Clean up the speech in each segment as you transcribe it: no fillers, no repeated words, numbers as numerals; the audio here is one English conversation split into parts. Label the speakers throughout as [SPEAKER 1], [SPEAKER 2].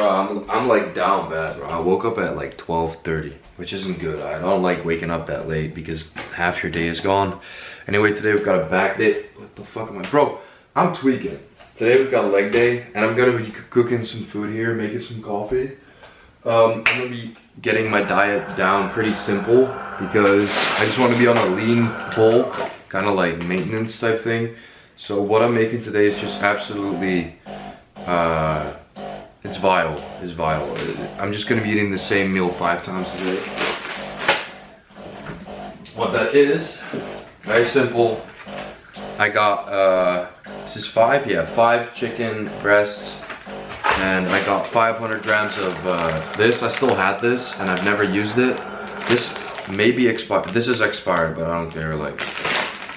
[SPEAKER 1] Bro, I'm like down bad, bro. I woke up at like 12:30, which isn't good. I don't like waking up that late because half your day is gone. Anyway, today we've got a back day. What the fuck am I? Bro, I'm tweaking. Today we've got a leg day, and I'm gonna be cooking some food here, making some coffee. I'm gonna be getting my diet down pretty simple because I just want to be on a lean bulk, kind of like maintenance type thing. So what I'm making today is just absolutely, it's vile. I'm just gonna be eating the same meal 5 times a day. What that is, very simple. I got, just 5 chicken breasts. And I got 500 grams of this. I still had this and I've never used it. This may be expired. This is expired, but I don't care. Like,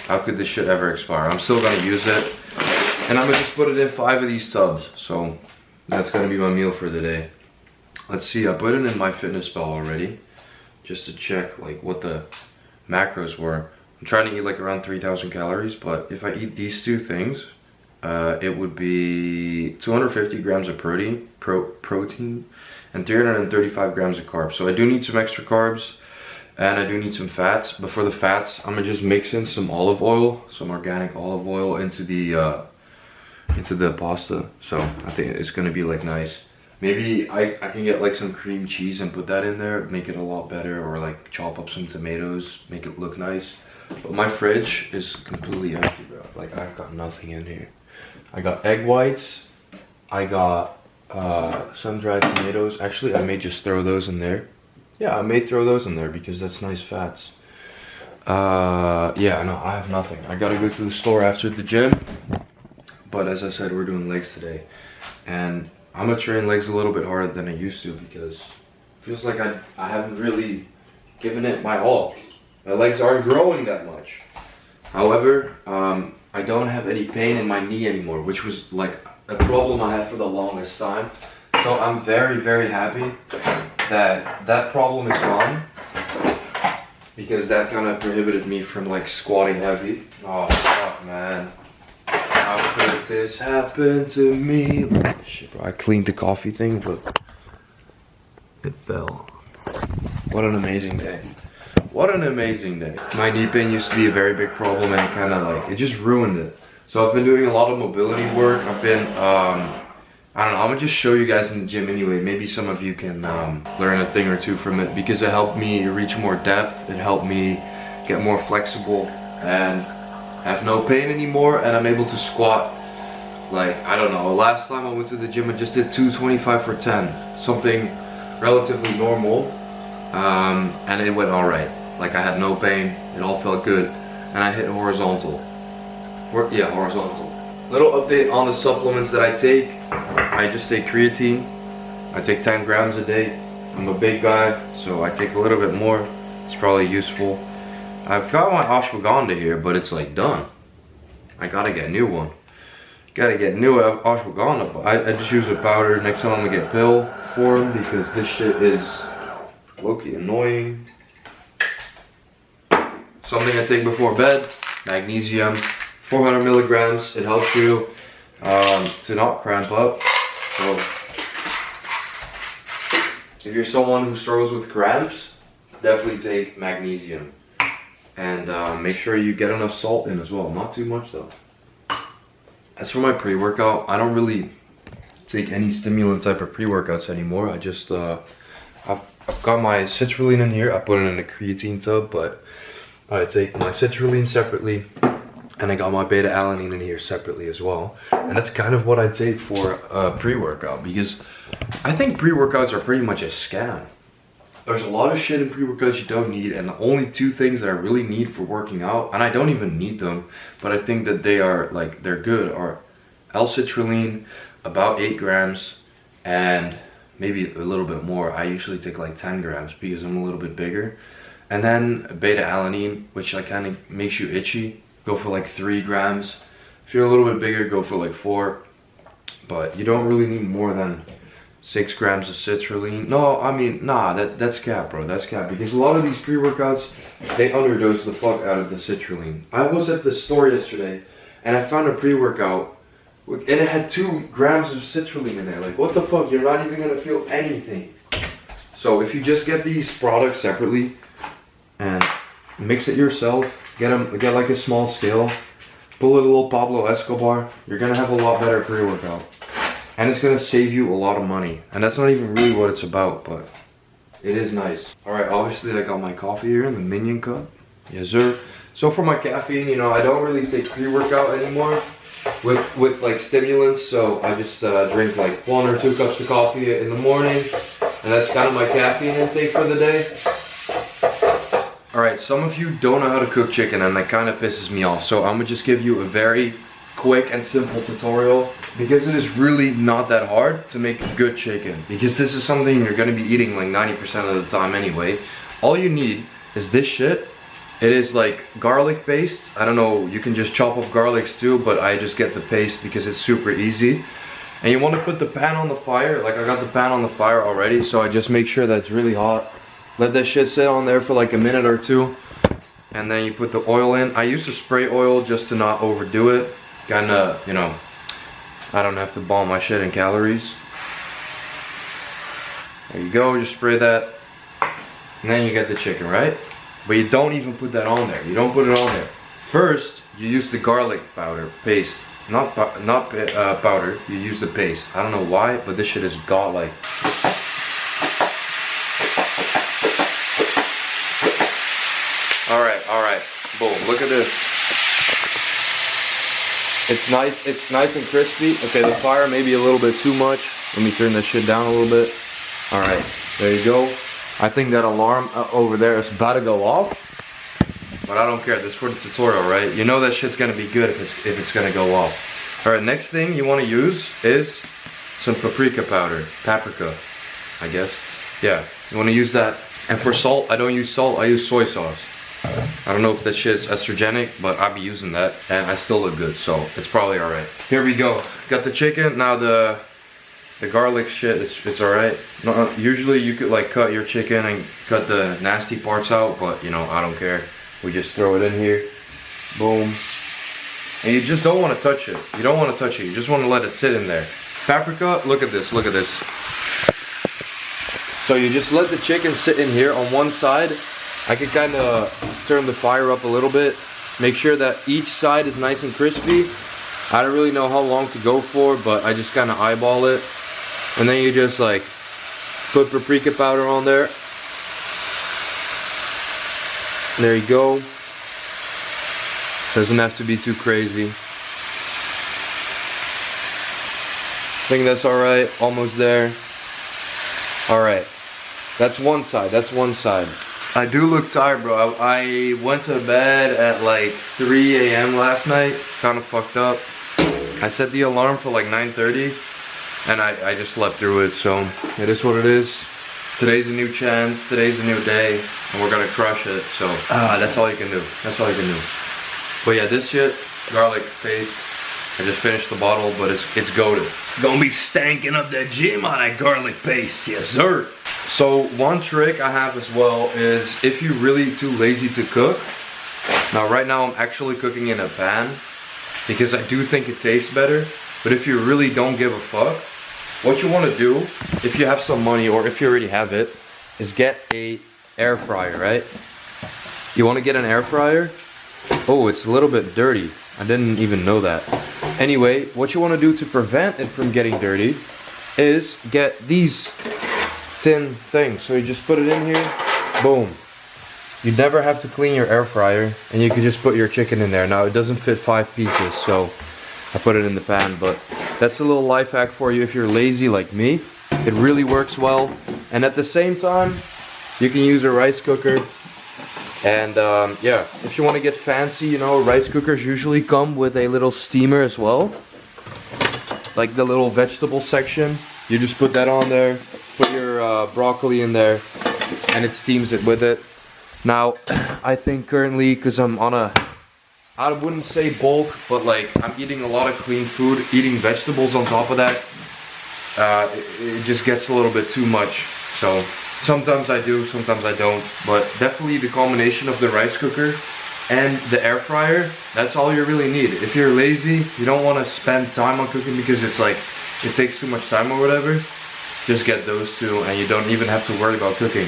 [SPEAKER 1] how could this shit ever expire? I'm still gonna use it. And I'm gonna just put it in 5 of these tubs. So that's gonna be my meal for the day. Let's see, I put it in MyFitnessPal already. Just to check like what the macros were. I'm trying to eat like around 3,000 calories, but if I eat these 2 things, it would be 250 grams of protein and 335 grams of carbs. So I do need some extra carbs and I do need some fats. But for the fats, I'm gonna just mix in some olive oil, some organic olive oil into the pasta. So I think it's gonna be like nice. Maybe I can get like some cream cheese and put that in there, make it a lot better, or like chop up some tomatoes, make it look nice. But my fridge is completely empty, bro. Like I've got nothing in here. I got egg whites, I got sun-dried tomatoes. Actually, I may just throw those in there. Yeah, I may throw those in there because that's nice fats. Yeah, no, I have nothing. I gotta go to the store after the gym. But as I said, we're doing legs today. And I'm gonna train legs a little bit harder than I used to because it feels like I haven't really given it my all. My legs aren't growing that much. However, I don't have any pain in my knee anymore, which was like a problem I had for the longest time. So I'm very, very happy that that problem is gone because that kind of prohibited me from like squatting heavy. Oh fuck, man. How could this happen to me? Shit, bro. I cleaned the coffee thing, but it fell. What an amazing day. What an amazing day. My knee pain used to be a very big problem and it kind of like, it just ruined it. So I've been doing a lot of mobility work. I've been, I don't know, I'm gonna just show you guys in the gym anyway. Maybe some of you can learn a thing or two from it because it helped me reach more depth. It helped me get more flexible and have no pain anymore. And I'm able to squat like, I don't know, last time I went to the gym I just did 225 for 10. Something relatively normal. And it went alright. Like I had no pain, it all felt good, and I hit horizontal. Yeah, horizontal. Little update on the supplements that I take. I just take creatine. I take 10 grams a day. I'm a big guy, so I take a little bit more. It's probably useful. I've got my ashwagandha here, but it's like done. I gotta get a new one. Gotta get new ashwagandha, but I just use a powder. Next time I'm gonna get pill form because this shit is low-key annoying. Something I take before bed, magnesium, 400 milligrams. It helps you to not cramp up. So if you're someone who struggles with cramps, definitely take magnesium. And make sure you get enough salt in as well. Not too much though. As for my pre-workout, I don't really take any stimulant type of pre-workouts anymore. I just I've got my citrulline in here. I put it in a creatine tub, but I take my citrulline separately, and I got my beta-alanine in here separately as well. And that's kind of what I take for a pre-workout because I think pre-workouts are pretty much a scam. There's a lot of shit in pre-workouts you don't need, and the only 2 things that I really need for working out, and I don't even need them, but I think that they are like, they're good, are L-citrulline, about 8 grams, and maybe a little bit more. I usually take like 10 grams because I'm a little bit bigger. And then beta-alanine, which like kind of makes you itchy, go for like 3 grams. If you're a little bit bigger, go for like 4. But you don't really need more than 6 grams of citrulline. No, I mean, nah, that's cap, bro. That's cap. Because a lot of these pre-workouts, they underdose the fuck out of the citrulline. I was at the store yesterday, and I found a pre-workout And it had 2 grams of citrulline in there. Like, what the fuck? You're not even gonna feel anything. So if you just get these products separately and mix it yourself, get like a small scale, put a little Pablo Escobar, you're gonna have a lot better pre-workout. And it's gonna save you a lot of money. And that's not even really what it's about, but it is nice. Alright, obviously I got my coffee here in the Minion cup. Yes sir. So for my caffeine, you know, I don't really take pre-workout anymore with like stimulants, so I just drink like 1 or 2 cups of coffee in the morning, and that's kind of my caffeine intake for the day. Alright, some of you don't know how to cook chicken, and that kind of pisses me off, so I'm gonna just give you a very quick and simple tutorial, because it is really not that hard to make good chicken, because this is something you're gonna be eating like 90% of the time anyway. All you need is this shit. It is like garlic paste. I don't know, you can just chop up garlics too, but I just get the paste because it's super easy. And you want to put the pan on the fire. Like, I got the pan on the fire already, so I just make sure that it's really hot. Let that shit sit on there for like a minute or 2, and then you put the oil in. I used to spray oil just to not overdo it. Kinda, you know, I don't have to bomb my shit in calories. There you go, just spray that, and then you get the chicken, right? But you don't even put that on there. You don't put it on there. First, you use the garlic powder paste, not powder. You use the paste. I don't know why, but this shit is godlike. All right. Boom. Look at this. It's nice and crispy. Okay, the fire may be a little bit too much. Let me turn this shit down a little bit. All right, there you go. I think that alarm over there is about to go off, but I don't care. This is for the tutorial, right? You know that shit's gonna be good if it's gonna go off. All right, next thing you want to use is some paprika powder, paprika, I guess. Yeah, you want to use that. And for salt, I don't use salt. I use soy sauce. I don't know if that shit is estrogenic, but I'll be using that, and I still look good, so it's probably all right. Here we go. Got the chicken. Now the garlic shit, it's alright. No, usually you could like cut your chicken and cut the nasty parts out, but you know, I don't care. We just throw it in here. Boom. And you just don't want to touch it. You don't want to touch it. You just want to let it sit in there. Paprika, look at this, look at this. So you just let the chicken sit in here on one side. I can kind of turn the fire up a little bit. Make sure that each side is nice and crispy. I don't really know how long to go for, but I just kind of eyeball it. And then you just like put paprika powder on there. There you go. Doesn't have to be too crazy. I think that's alright. Almost there. Alright. That's one side. That's one side. I do look tired, bro. I went to bed at like 3 a.m. last night. Kind of fucked up. I set the alarm for like 9:30. And I just slept through it, so it is what it is. Today's a new chance, today's a new day, and we're gonna crush it, so that's all you can do. That's all you can do. But yeah, this shit, garlic paste, I just finished the bottle, but it's goated. Gonna be stanking up that gym on that garlic paste, yes sir. So one trick I have as well is if you're really too lazy to cook. Now right now I'm actually cooking in a pan because I do think it tastes better. But if you really don't give a fuck, what you want to do, if you have some money or if you already have it, is get a air fryer, right? You want to get an air fryer? Oh, it's a little bit dirty. I didn't even know that. Anyway, what you want to do to prevent it from getting dirty is get these tin things. So you just put it in here, boom. You never have to clean your air fryer, and you can just put your chicken in there. Now it doesn't fit 5 pieces, so I put it in the pan, but that's a little life hack for you if you're lazy like me. It really works well, and at the same time, you can use a rice cooker. And yeah, if you want to get fancy, you know, rice cookers usually come with a little steamer as well, like the little vegetable section. You just put that on there, put your broccoli in there, and it steams it with it. Now, I think currently, because I'm on a, I wouldn't say bulk, but like I'm eating a lot of clean food, eating vegetables on top of that, it just gets a little bit too much. So sometimes I do, sometimes I don't, but definitely the combination of the rice cooker and the air fryer, that's all you really need. If you're lazy, you don't want to spend time on cooking because it's like, it takes too much time or whatever, just get those two and you don't even have to worry about cooking.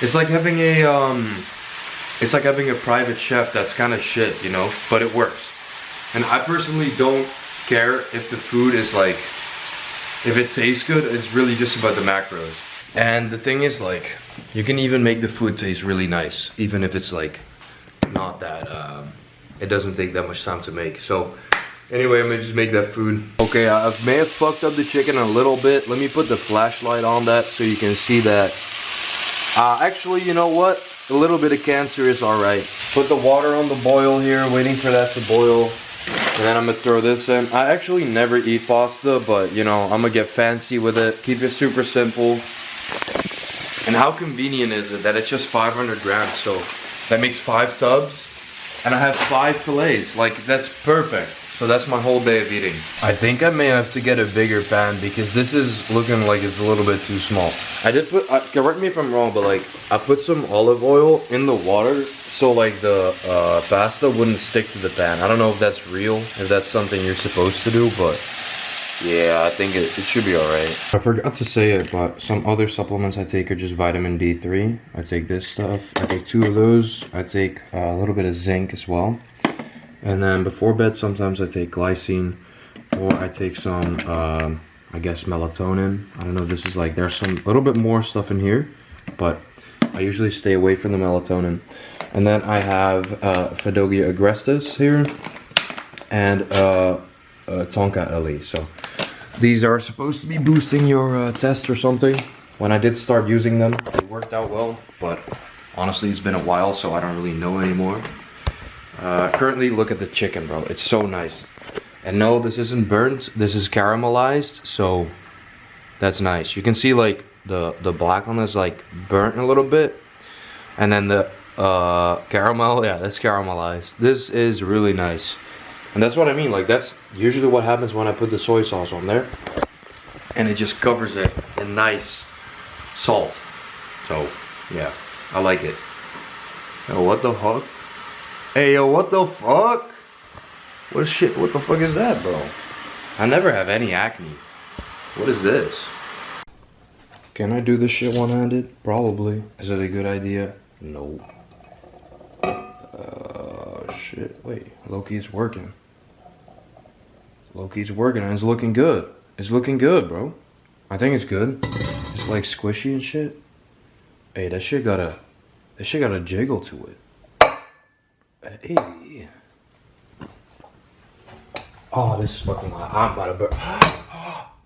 [SPEAKER 1] It's like having a private chef that's kind of shit, you know, but it works. And I personally don't care if the food is like, if it tastes good, it's really just about the macros. And the thing is, like, you can even make the food taste really nice, even if it's like not that, it doesn't take that much time to make. So anyway, I'm gonna just make that food. Okay, I may have fucked up the chicken a little bit. Let me put the flashlight on that so you can see that. Actually, you know what? A little bit of cancer is alright. Put the water on the boil here, waiting for that to boil. And then I'm gonna throw this in. I actually never eat pasta, but you know, I'm gonna get fancy with it. Keep it super simple. And how convenient is it that it's just 500 grams? So that makes 5 tubs. And I have 5 fillets. Like, that's perfect. So that's my whole day of eating. I think I may have to get a bigger pan because this is looking like it's a little bit too small. I did put, correct me if I'm wrong, but like, I put some olive oil in the water so like the pasta wouldn't stick to the pan. I don't know if that's real, if that's something you're supposed to do, but yeah, I think it should be alright. I forgot to say it, but some other supplements I take are just vitamin D3. I take this stuff. I take 2 of those. I take a little bit of zinc as well. And then before bed, sometimes I take glycine, or I take some, I guess, melatonin. I don't know if this is like, there's some little bit more stuff in here, but I usually stay away from the melatonin. And then I have Fedogia agrestis here, and Tonka Ali. So these are supposed to be boosting your test or something. When I did start using them, it worked out well, but honestly, it's been a while, so I don't really know anymore. Currently, look at the chicken, bro. It's so nice. And no, this isn't burnt. This is caramelized, so that's nice. You can see like the black on this like burnt a little bit, and then the caramel, yeah, that's caramelized. This is really nice, and that's what I mean. Like, that's usually what happens when I put the soy sauce on there, and it just covers it in nice salt. So yeah, I like it. Oh, what the fuck? Hey, yo, what the fuck? What the fuck is that, bro? I never have any acne. What is this? Can I do this shit one-handed? Probably. Is it a good idea? No. Shit. Wait, Loki's working. Loki's working and it's looking good. It's looking good, bro. I think it's good. It's like squishy and shit. Hey, that shit got a jiggle to it. Hey. Oh, this is fucking hot. I'm about to burn.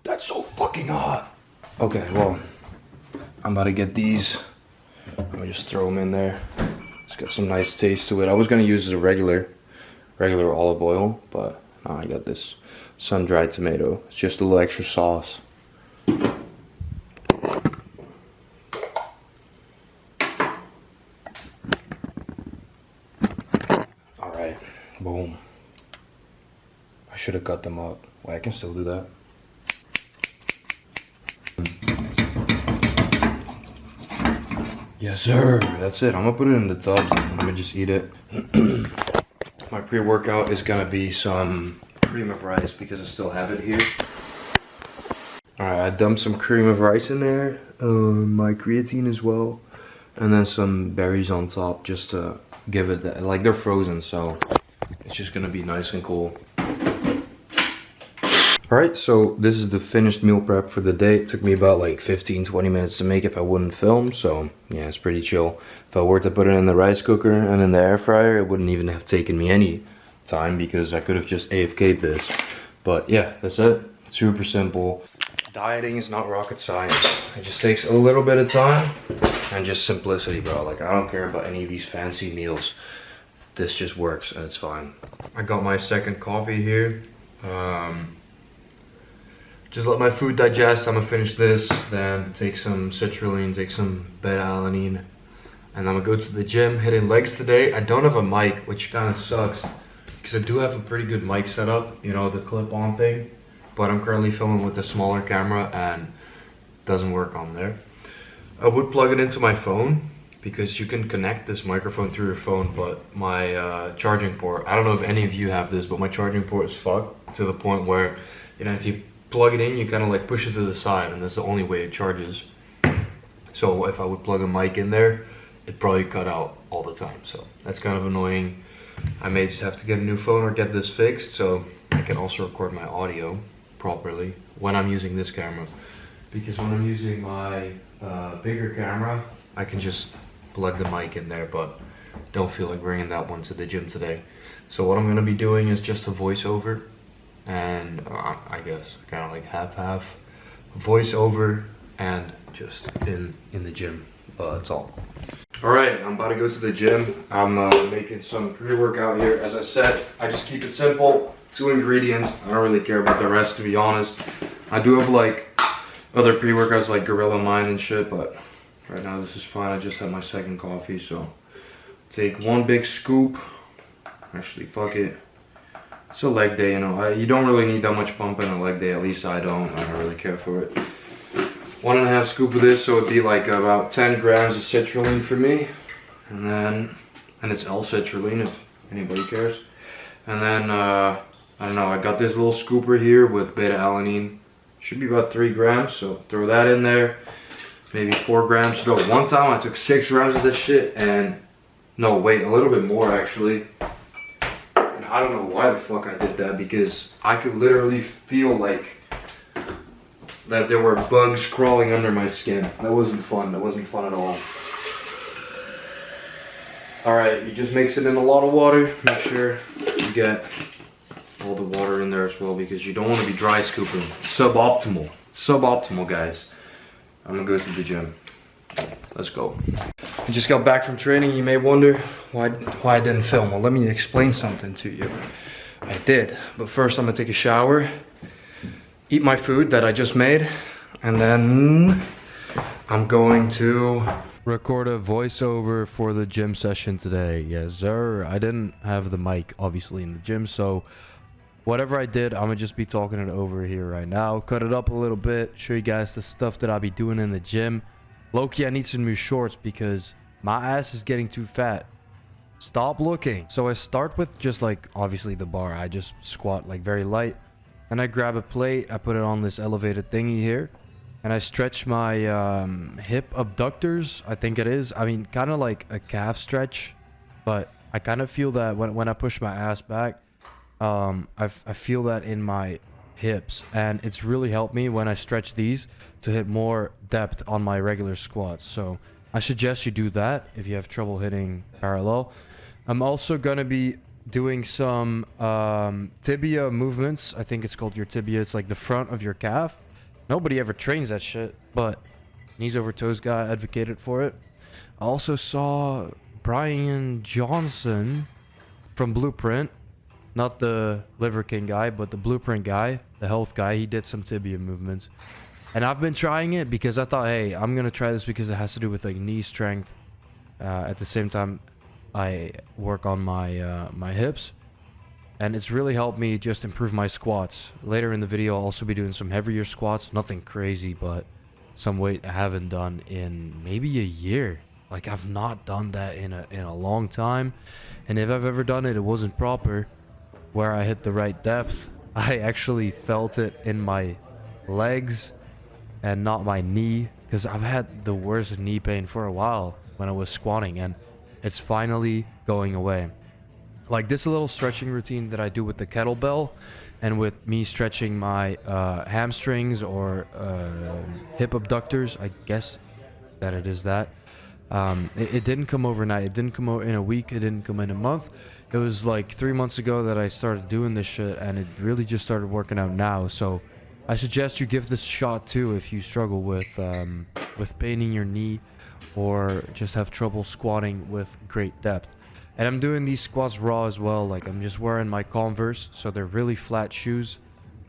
[SPEAKER 1] That's so fucking hot. Okay, well, I'm about to get these. I'm gonna just throw them in there. It's got some nice taste to it. I was gonna use a regular olive oil, but no, I got this sun-dried tomato. It's just a little extra sauce. Boom. I should have cut them up. Wait, I can still do that. Yes, sir. That's it. I'm gonna put it in the tub. I'm gonna just eat it. My pre-workout is gonna be some cream of rice because I still have it here. Alright, I dumped some cream of rice in there. My creatine as well. And then some berries on top just to give it that. Like, they're frozen, so it's just gonna be nice and cool. Alright, so this is the finished meal prep for the day. It took me about like 15-20 minutes to make if I wouldn't film, so yeah, it's pretty chill. If I were to put it in the rice cooker and in the air fryer, it wouldn't even have taken me any time because I could have just AFK'd this. But yeah, that's it. Super simple. Dieting is not rocket science. It just takes a little bit of time and just simplicity, bro. Like, I don't care about any of these fancy meals. This just works and it's fine. I got my second coffee here. Just let my food digest. I'm gonna finish this, then take some citrulline, take some beta-alanine, and I'm gonna go to the gym, hitting legs today. I don't have a mic, which kind of sucks, because I do have a pretty good mic setup, you know, the clip-on thing, but I'm currently filming with a smaller camera and it doesn't work on there. I would plug it into my phone, because you can connect this microphone through your phone, but my charging port, I don't know if any of you have this, but my charging port is fucked to the point where, you know, if you plug it in, you kind of like push it to the side, and that's the only way it charges. So if I would plug a mic in there, it'd probably cut out all the time. So that's kind of annoying. I may just have to get a new phone or get this fixed so I can also record my audio properly when I'm using this camera. Because when I'm using my bigger camera, I can just plug the mic in there, but don't feel like bringing that one to the gym today. So what I'm gonna be doing is just a voiceover, and I guess kind of like half voiceover and just in the gym. That's all. All right, I'm about to go to the gym. I'm making some pre-workout here. As I said, I just keep it simple. 2 ingredients. I don't really care about the rest, to be honest. I do have like other pre-workouts like Gorilla Mind and shit, but right now this is fine. I just had my second coffee, so take 1 big scoop. Actually, fuck it. It's a leg day, you know. You don't really need that much pump in a leg day. At least I don't. I don't really care for it. 1.5 scoop of this, so it'd be like about 10 grams of citrulline for me, and it's L-citrulline if anybody cares. And then I don't know, I got this little scooper here with beta-alanine. Should be about 3 grams, so throw that in there. Maybe 4 grams. So one time I took 6 grams of this shit, and no, wait, a little bit more actually. And I don't know why the fuck I did that, because I could literally feel like that there were bugs crawling under my skin. That wasn't fun. That wasn't fun at all. Alright, you just mix it in a lot of water. Make sure you get all the water in there as well, because you don't want to be dry scooping. Suboptimal. Suboptimal, guys. I'm gonna go to the gym. Let's go. I just got back from training. You may wonder why I didn't film. Well, let me explain something to you. I did, but first I'm gonna take a shower, eat my food that I just made, and then I'm going to record a voiceover for the gym session today. Yes, sir. I didn't have the mic, obviously, in the gym, so whatever I did, I'm gonna just be talking it over here right now. Cut it up a little bit, show you guys the stuff that I'll be doing in the gym. Low-key, I need some new shorts because my ass is getting too fat. Stop looking. So I start with just like, obviously the bar. I just squat like very light. And I grab a plate, I put it on this elevated thingy here, and I stretch my hip abductors, I think it is. I mean, kind of like a calf stretch, but I kind of feel that when I push my ass back, I feel that in my hips, and it's really helped me when I stretch these to hit more depth on my regular squats. So I suggest you do that if you have trouble hitting parallel. I'm also gonna be doing some tibia movements. I think it's called your tibia. It's like the front of your calf. Nobody ever trains that shit, but knees over toes guy advocated for it. I also saw Brian Johnson from Blueprint, not the Liver King guy, but the Blueprint guy, the health guy. He did some tibia movements, and I've been trying it because I thought, hey, I'm gonna try this because it has to do with like knee strength. At the same time, I work on my my hips, and it's really helped me just improve my squats. Later in the video, I'll also be doing some heavier squats. Nothing crazy, but some weight I haven't done in maybe a year. Like, I've not done that in a long time, and if I've ever done it, it wasn't proper, where I hit the right depth. I actually felt it in my legs and not my knee, because I've had the worst knee pain for a while when I was squatting, and it's finally going away. Like this little stretching routine that I do with the kettlebell, and with me stretching my hamstrings or hip abductors, I guess that it is that. It didn't come overnight. It didn't come in a week. It didn't come in a month. It was like 3 months ago that I started doing this shit, and it really just started working out now. So I suggest you give this a shot too if you struggle with pain in your knee, or just have trouble squatting with great depth. And I'm doing these squats raw as well. Like, I'm just wearing my Converse, so they're really flat shoes.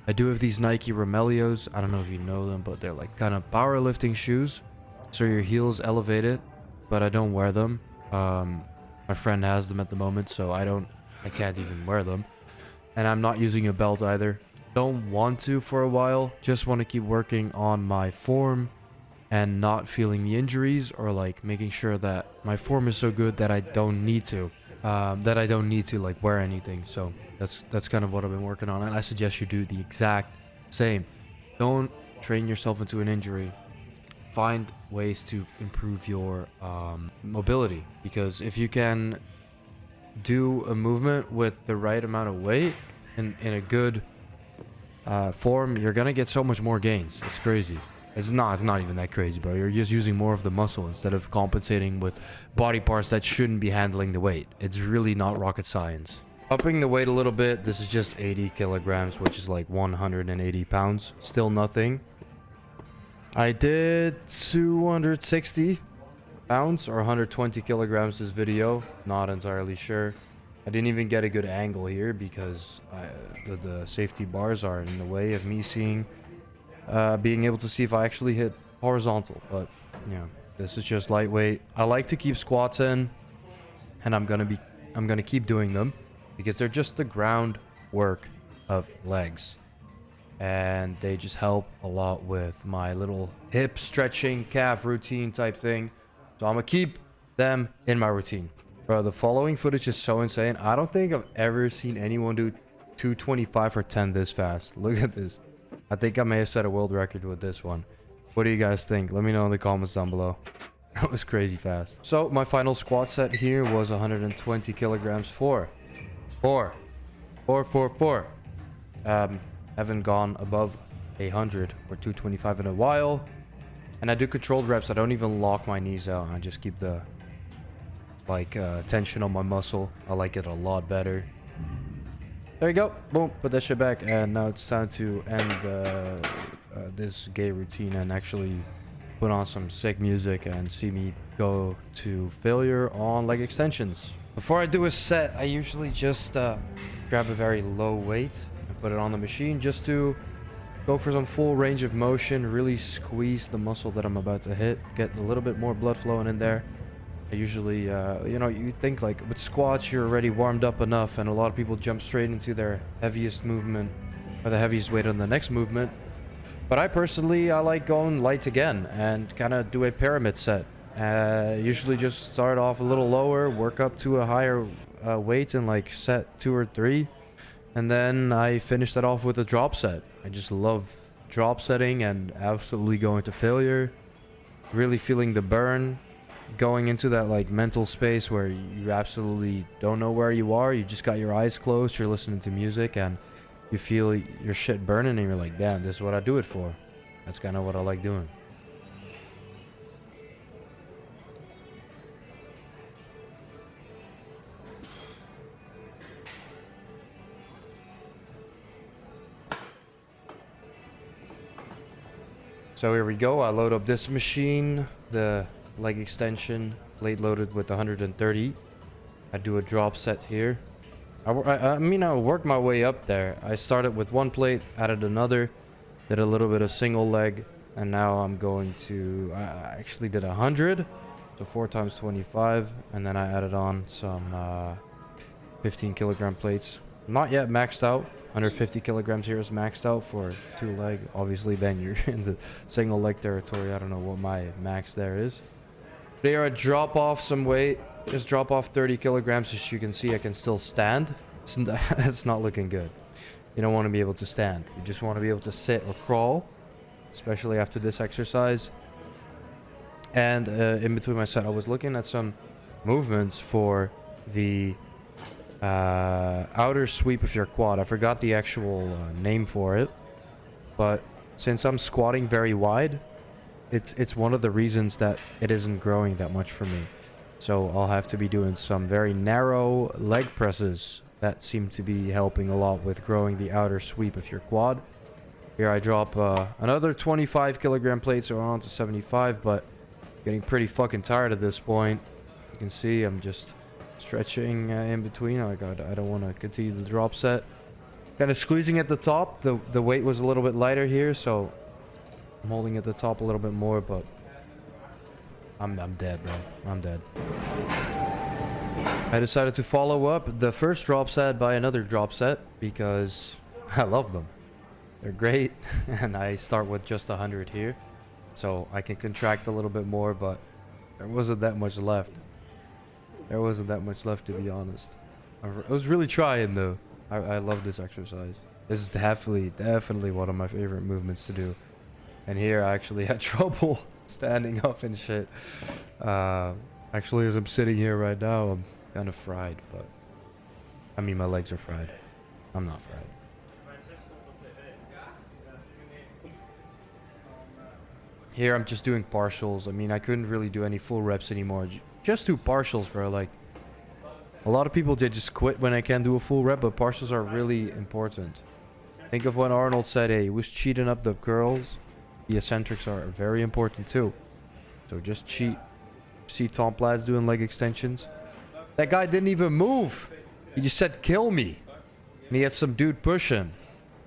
[SPEAKER 1] I do have these Nike Romelios. I don't know if you know them, but they're like kind of powerlifting shoes, so your heel's elevated, but I don't wear them. My friend has them at the moment, so I can't even wear them. And I'm not using a belt either. Don't want to for a while. Just want to keep working on my form
[SPEAKER 2] and not feeling the injuries, or like making sure that my form is so good that I don't need to like wear anything. So that's kind of what I've been working on, and I suggest you do the exact same. Don't train yourself into an injury. Find ways to improve your mobility, because if you can do a movement with the right amount of weight in a good form, you're gonna get so much more gains. It's crazy. It's not even that crazy, bro. You're just using more of the muscle instead of compensating with body parts that shouldn't be handling the weight. It's really not rocket science. Upping the weight a little bit, this is just 80 kilograms, which is like 180 pounds. Still nothing. I did 260 pounds or 120 kilograms this video. Not entirely sure. I didn't even get a good angle here because the safety bars are in the way of me seeing, being able to see if I actually hit horizontal. But yeah, this is just lightweight. I like to keep squats in, and I'm gonna keep doing them because they're just the groundwork of legs, and they just help a lot with my little hip stretching calf routine type thing. So I'm gonna keep them in my routine. Bro, the following footage is so insane. I don't think I've ever seen anyone do 225 for 10 this fast. Look at this. I think I may have set a world record with this one. What do you guys think? Let me know in the comments down below. That was crazy fast. So my final squat set here was 120 kilograms for 4. Haven't gone above 100 or 225 in a while. And I do controlled reps. I don't even lock my knees out. I just keep the tension on my muscle. I like it a lot better. There you go. Boom. Put that shit back. And now it's time to end this gay routine and actually put on some sick music and see me go to failure on leg extensions. Before I do a set, I usually just grab a very low weight and put it on the machine just to go for some full range of motion, really squeeze the muscle that I'm about to hit, get a little bit more blood flowing in there. I usually, you think like with squats you're already warmed up enough, and a lot of people jump straight into their heaviest movement or the heaviest weight on the next movement. But I personally, I like going light again and kind of do a pyramid set. Usually just start off a little lower, work up to a higher weight in like set 2 or 3. And then I finish that off with a drop set. I just love drop setting and absolutely going to failure. Really feeling the burn. Going into that like mental space where you absolutely don't know where you are. You just got your eyes closed. You're listening to music and you feel your shit burning and you're like, damn, this is what I do it for. That's kind of what I like doing. So here we go. I load up this machine, the leg extension, plate loaded with 130. I do a drop set here. I work my way up there. I started with one plate, added another, did a little bit of single leg, and now I'm going to, I actually did 100, so 4 times 25, and then I added on some 15 kilogram plates. Not yet maxed out. 150 kilograms here is maxed out for 2 leg. Obviously then you're in the single leg territory. I don't know what my max there is. There I drop off some weight. Just drop off 30 kilograms. As you can see, I can still stand. It's not looking good. You don't want to be able to stand. You just want to be able to sit or crawl, especially after this exercise. And in between my set, I was looking at some movements for the outer sweep of your quad. I forgot the actual name for it, but since I'm squatting very wide, it's one of the reasons that it isn't growing that much for me. So I'll have to be doing some very narrow leg presses that seem to be helping a lot with growing the outer sweep of your quad. Here I drop another 25 kilogram plates, so on to 75, but getting pretty fucking tired at this point. You can see I'm just stretching in between. I don't want to continue the drop set. Kind of squeezing at the top. The weight was a little bit lighter here, so I'm holding at the top a little bit more, but I'm dead, bro. I'm dead. I decided to follow up the first drop set by another drop set because I love them. They're great, and I start with just 100 here. so I can contract a little bit more, but there wasn't that much left. There wasn't that much left, to be honest. I was really trying, though. I love this exercise. This is definitely one of my favorite movements to do. And here I actually had trouble standing up and shit. Actually, as I'm sitting here right now, I'm kind of fried, but I mean, my legs are fried. I'm not fried. Here I'm just doing partials. I mean, I couldn't really do any full reps anymore. Just do partials, bro. Like, a lot of people, they just quit when I can't do a full rep, but partials are really important. Think of when Arnold said, hey, he was cheating up the curls. The eccentrics are very important too. So just cheat. See Tom Platz doing leg extensions. That guy didn't even move. He just said, kill me. And he had some dude pushing.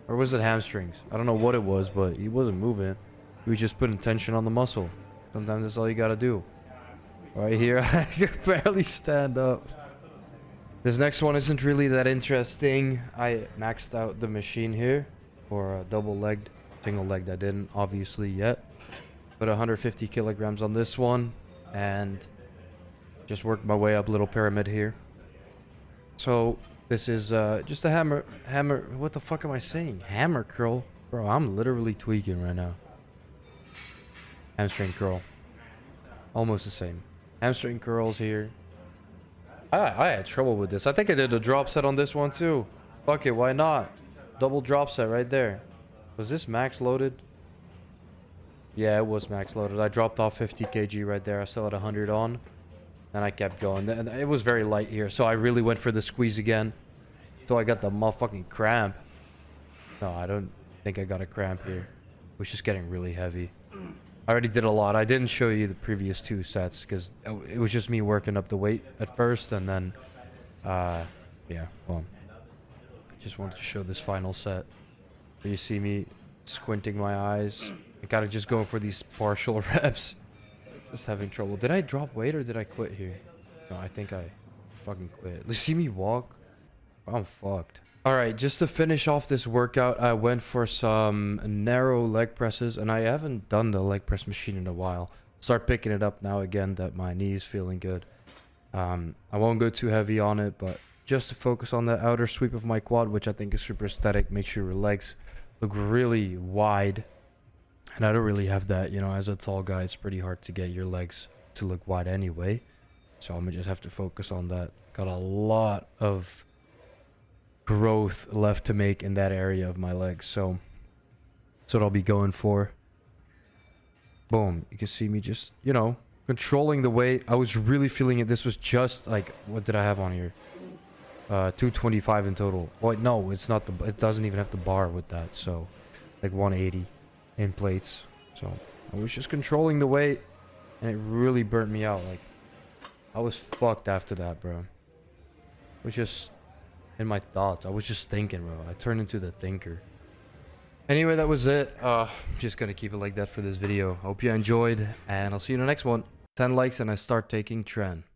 [SPEAKER 2] Or was it hamstrings? I don't know what it was, but he wasn't moving. He was just putting tension on the muscle. Sometimes that's all you gotta do. Right here, I can barely stand up. This next one isn't really that interesting. I maxed out the machine here for a double-legged. Single-legged I didn't, obviously, yet. Put 150 kilograms on this one. And just worked my way up, little pyramid here. So this is just a hammer. What the fuck am I saying? Hammer curl, bro. I'm literally tweaking right now. Hamstring curl, almost the same. Hamstring curls here. I had trouble with this. I think I did a drop set on this one too. Fuck it, why not? Double drop set right there. Was this max loaded? Yeah, it was max loaded. I dropped off 50 kg right there. I still had 100 on. And I kept going. And it was very light here. So I really went for the squeeze again. So I got the motherfucking cramp. No, I don't think I got a cramp here. It was just getting really heavy. I already did a lot. I didn't show you the previous 2 sets because it was just me working up the weight at first. And then, yeah, well, I just wanted to show this final set. So you see me squinting my eyes. I gotta just go for these partial reps. Just having trouble. Did I drop weight or did I quit here? No, I think I fucking quit. You see me walk? I'm fucked. Alright, just to finish off this workout, I went for some narrow leg presses. And I haven't done the leg press machine in a while. Start picking it up now again that my knee is feeling good. I won't go too heavy on it, but just to focus on the outer sweep of my quad, which I think is super aesthetic. Make sure your legs look really wide. And I don't really have that, you know, as a tall guy, it's pretty hard to get your legs to look wide anyway. So I'm gonna just have to focus on that. Got a lot of growth left to make in that area of my legs. So that's what I'll be going for. Boom. You can see me just, you know, controlling the weight. I was really feeling it. This was just like, what did I have on here? 225 in total. Well, no, it's not the, it doesn't even have the bar with that. So like 180. In plates. So I was just controlling the weight and it really burnt me out. Like I was fucked after that, bro. It was just in my thoughts. I was just thinking, bro. I turned into the thinker. Anyway, that was it. I'm just gonna keep it like that for this video. Hope you enjoyed and I'll see you in the next one. 10 likes and I start taking trend.